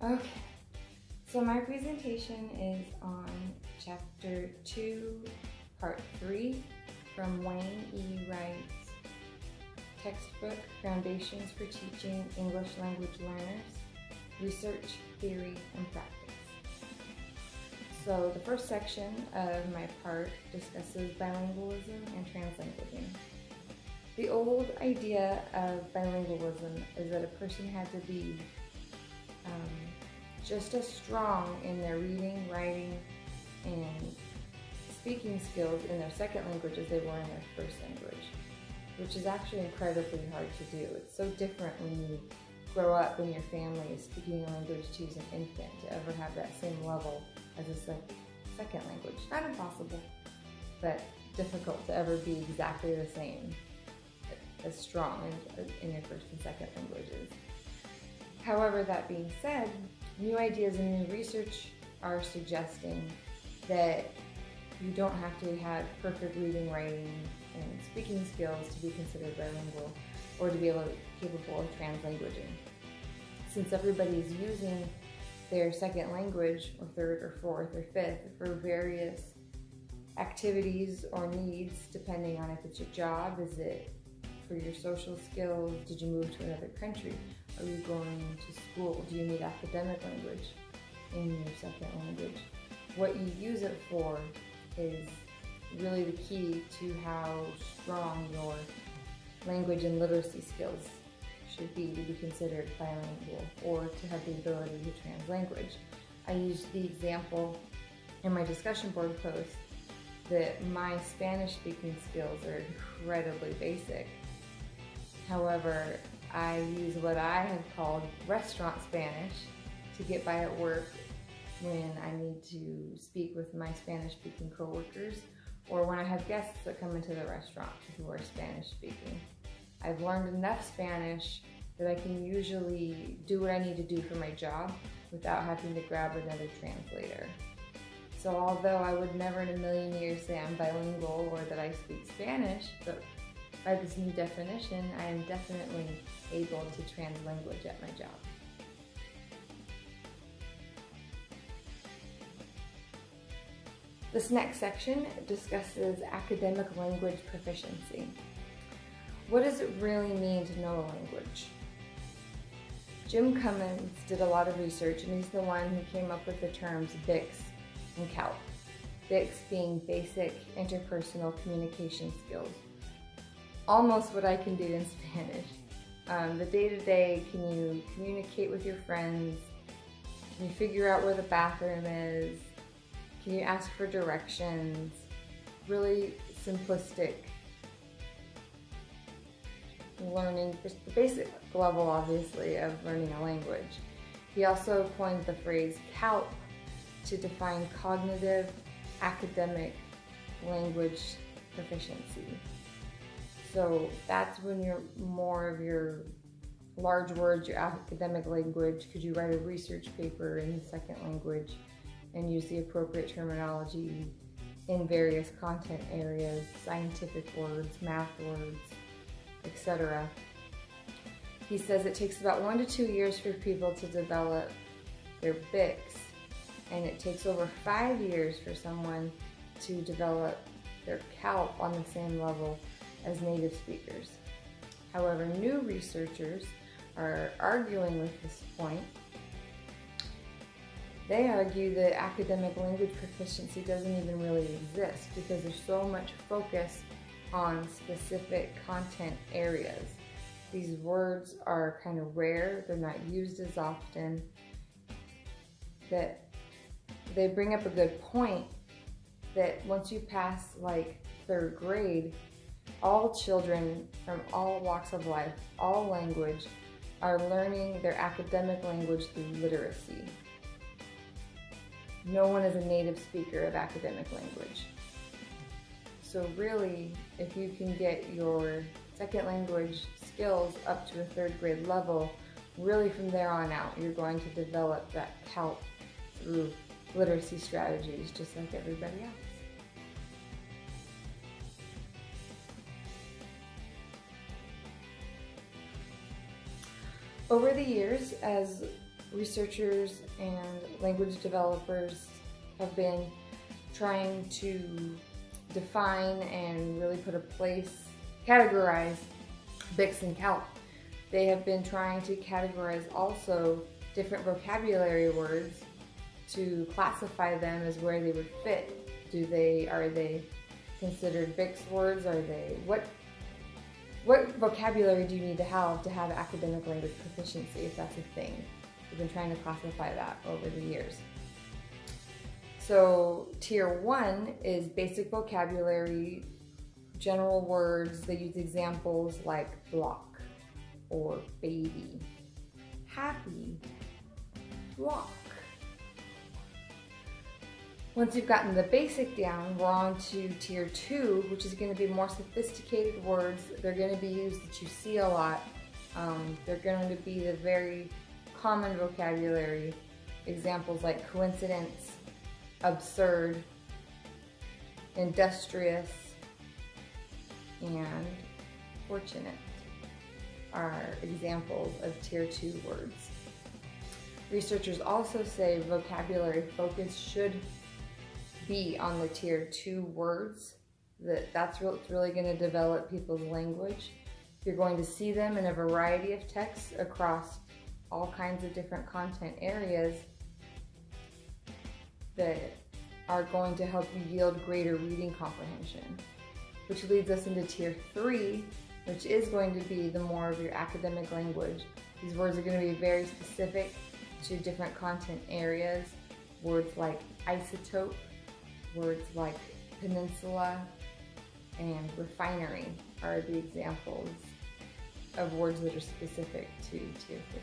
Okay, so my presentation is on Chapter 2, Part 3 from Wayne E. Wright's textbook, Foundations for Teaching English Language Learners, Research, Theory, and Practice. So the first section of my part discusses bilingualism and translanguaging. The old idea of bilingualism is that a person had to be just as strong in their reading, writing, and speaking skills in their second language as they were in their first language, which is actually incredibly hard to do. It's so different when you grow up and your family is speaking a language to as an infant to ever have that same level as a second language. Not impossible, but difficult to ever be exactly the same, as strong in your first and second languages. However, that being said, new ideas and new research are suggesting that you don't have to have perfect reading, writing, and speaking skills to be considered bilingual or to be capable of translanguaging. Since everybody is using their second language or third or fourth or fifth for various activities or needs, depending on if it's your job, is it for your social skills, did you move to another country, are you going to school, do you need academic language in your second language? What you use it for is really the key to how strong your language and literacy skills should be to be considered bilingual or to have the ability to translanguage. I used the example in my discussion board post that my Spanish speaking skills are incredibly basic. However, I use what I have called restaurant Spanish to get by at work when I need to speak with my Spanish-speaking coworkers or when I have guests that come into the restaurant who are Spanish-speaking. I've learned enough Spanish that I can usually do what I need to do for my job without having to grab another translator. So although I would never in a million years say I'm bilingual or that I speak Spanish, but by this new definition, I am definitely able to translanguage at my job. This next section discusses academic language proficiency. What does it really mean to know a language? Jim Cummins did a lot of research, and he's the one who came up with the terms BICS and CALP. BICS being basic interpersonal communication skills. Almost what I can do in Spanish. The day-to-day, can you communicate with your friends? Can you figure out where the bathroom is? Can you ask for directions? Really simplistic learning, just the basic level, obviously, of learning a language. He also coined the phrase CALP to define cognitive, academic language proficiency. So that's when you're more of your large words, your academic language. Could you write a research paper in the second language and use the appropriate terminology in various content areas, scientific words, math words, etc. He says it takes about 1 to 2 years for people to develop their BICS, and it takes over 5 years for someone to develop their CALP on the same level as native speakers. However, new researchers are arguing with this point. They argue that academic language proficiency doesn't even really exist because there's so much focus on specific content areas. These words are kind of rare, they're not used as often, that they bring up a good point that once you pass like 3rd grade, all children from all walks of life, all language, are learning their academic language through literacy. No one is a native speaker of academic language. So really, if you can get your second language skills up to a 3rd grade level, really from there on out, you're going to develop that CALP through literacy strategies, just like everybody else. Over the years, as researchers and language developers have been trying to define and really put a place, categorize Bix and Calc. They have been trying to categorize also different vocabulary words to classify them as where they would fit. Are they considered Bix words? Are they, what vocabulary do you need to have academic language proficiency, if that's a thing? We've been trying to classify that over the years. So tier 1 is basic vocabulary, general words. They use examples like block or baby, happy, block. Once you've gotten the basic down, we're on to tier 2, which is going to be more sophisticated words. They're going to be used that you see a lot. They're going to be the very common vocabulary. Examples like coincidence, absurd, industrious, and fortunate are examples of tier 2 words. Researchers also say vocabulary focus should be on the tier 2 words. That's what's really going to develop people's language. You're going to see them in a variety of texts across all kinds of different content areas that are going to help you yield greater reading comprehension. Which leads us into tier 3, which is going to be the more of your academic language. These words are going to be very specific to different content areas. Words like isotope, words like peninsula, and refinery are the examples of words that are specific to tier 3.